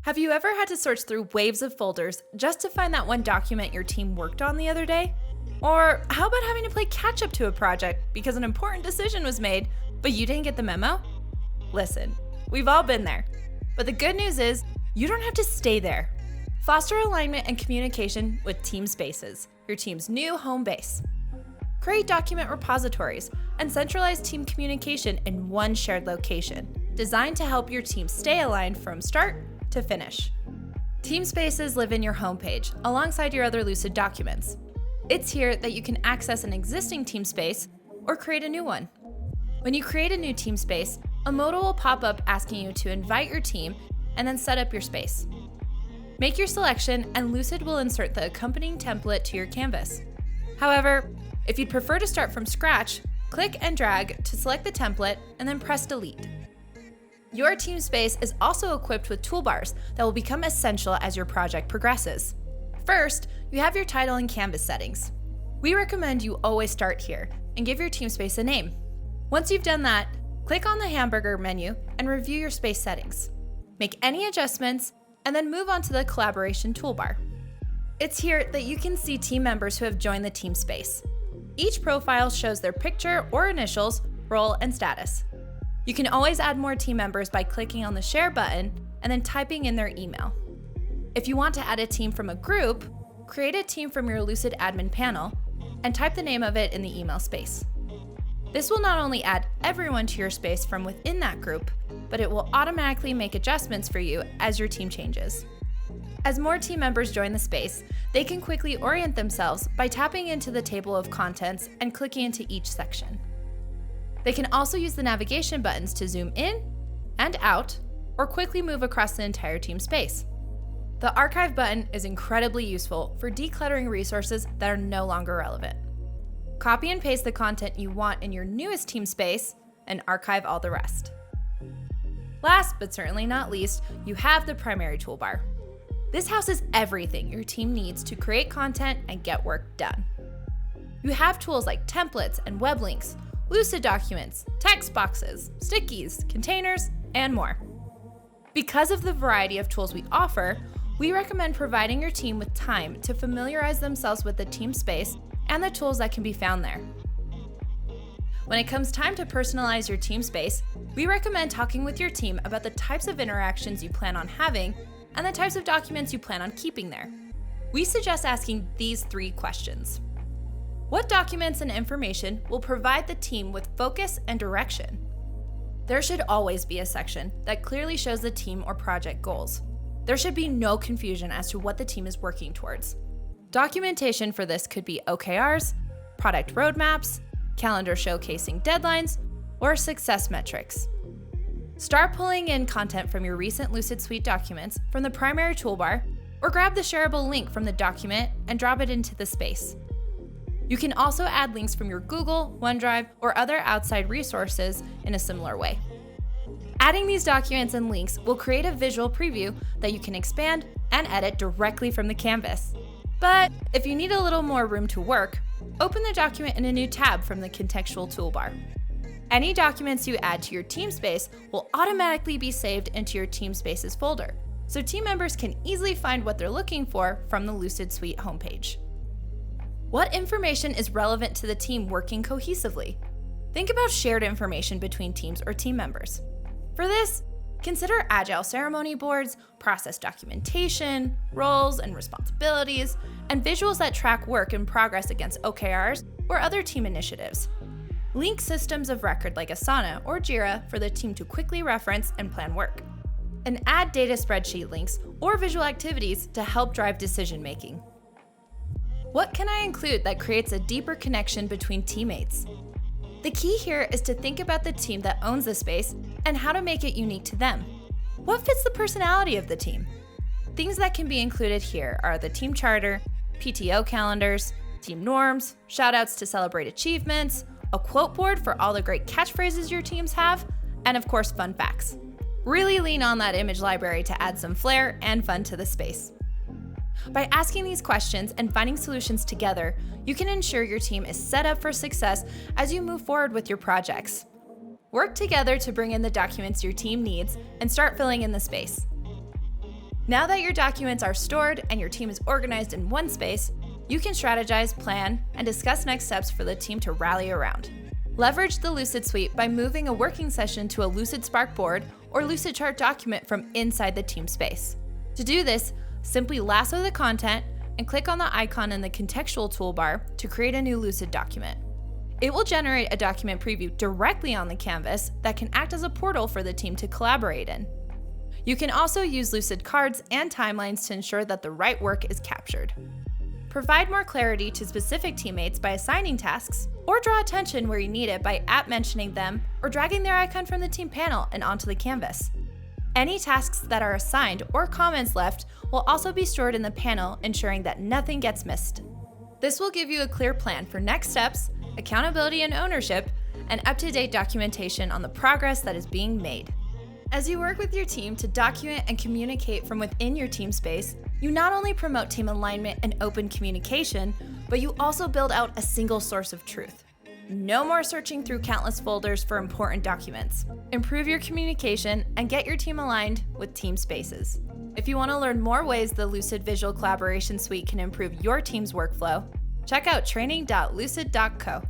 Have you ever had to search through waves of folders just to find that one document your team worked on the other day? Or how about having to play catch up to a project because an important decision was made, but you didn't get the memo? Listen, we've all been there. But the good news is, you don't have to stay there. Foster alignment and communication with Team Spaces, your team's new home base. Create document repositories and centralize team communication in one shared location, designed to help your team stay aligned from start to finish. Team Spaces live in your homepage alongside your other Lucid documents. It's here that you can access an existing team space or create a new one. When you create a new team space, a modal will pop up asking you to invite your team and then set up your space. Make your selection and Lucid will insert the accompanying template to your canvas. However, if you'd prefer to start from scratch, click and drag to select the template and then press delete. Your team space is also equipped with toolbars that will become essential as your project progresses. First, you have your title and canvas settings. We recommend you always start here and give your team space a name. Once you've done that, click on the hamburger menu and review your space settings. Make any adjustments and then move on to the collaboration toolbar. It's here that you can see team members who have joined the team space. Each profile shows their picture or initials, role, and status. You can always add more team members by clicking on the share button and then typing in their email. If you want to add a team from a group, create a team from your Lucid admin panel and type the name of it in the email space. This will not only add everyone to your space from within that group, but it will automatically make adjustments for you as your team changes. As more team members join the space, they can quickly orient themselves by tapping into the table of contents and clicking into each section. They can also use the navigation buttons to zoom in and out, or quickly move across the entire team space. The archive button is incredibly useful for decluttering resources that are no longer relevant. Copy and paste the content you want in your newest team space and archive all the rest. Last but certainly not least, you have the primary toolbar. This houses everything your team needs to create content and get work done. You have tools like templates and web links, Lucid documents, text boxes, stickies, containers, and more. Because of the variety of tools we offer, we recommend providing your team with time to familiarize themselves with the team space and the tools that can be found there. When it comes time to personalize your team space, we recommend talking with your team about the types of interactions you plan on having and the types of documents you plan on keeping there. We suggest asking these 3 questions. What documents and information will provide the team with focus and direction? There should always be a section that clearly shows the team or project goals. There should be no confusion as to what the team is working towards. Documentation for this could be OKRs, product roadmaps, calendar showcasing deadlines, or success metrics. Start pulling in content from your recent Lucid Suite documents from the primary toolbar, or grab the shareable link from the document and drop it into the space. You can also add links from your Google, OneDrive, or other outside resources in a similar way. Adding these documents and links will create a visual preview that you can expand and edit directly from the canvas. But if you need a little more room to work, open the document in a new tab from the contextual toolbar. Any documents you add to your team space will automatically be saved into your team spaces folder, so team members can easily find what they're looking for from the Lucid Suite homepage. What information is relevant to the team working cohesively? Think about shared information between teams or team members. For this, consider agile ceremony boards, process documentation, roles and responsibilities, and visuals that track work in progress against OKRs or other team initiatives. Link systems of record like Asana or Jira for the team to quickly reference and plan work. And add data spreadsheet links or visual activities to help drive decision-making. What can I include that creates a deeper connection between teammates? The key here is to think about the team that owns the space and how to make it unique to them. What fits the personality of the team? Things that can be included here are the team charter, PTO calendars, team norms, shoutouts to celebrate achievements, a quote board for all the great catchphrases your teams have, and of course, fun facts. Really lean on that image library to add some flair and fun to the space. By asking these questions and finding solutions together, you can ensure your team is set up for success as you move forward with your projects. Work together to bring in the documents your team needs and start filling in the space. Now that your documents are stored and your team is organized in one space, you can strategize, plan, and discuss next steps for the team to rally around. Leverage the Lucid Suite by moving a working session to a Lucidspark board or Lucidchart document from inside the team space. To do this, simply lasso the content and click on the icon in the contextual toolbar to create a new Lucid document. It will generate a document preview directly on the canvas that can act as a portal for the team to collaborate in. You can also use Lucid cards and timelines to ensure that the right work is captured. Provide more clarity to specific teammates by assigning tasks, or draw attention where you need it by mentioning them or dragging their icon from the team panel and onto the canvas. Any tasks that are assigned or comments left will also be stored in the panel, ensuring that nothing gets missed. This will give you a clear plan for next steps, accountability and ownership, and up-to-date documentation on the progress that is being made. As you work with your team to document and communicate from within your team space, you not only promote team alignment and open communication, but you also build out a single source of truth. No more searching through countless folders for important documents. Improve your communication and get your team aligned with team spaces. If you want to learn more ways the Lucid Visual Collaboration Suite can improve your team's workflow, check out training.lucid.co.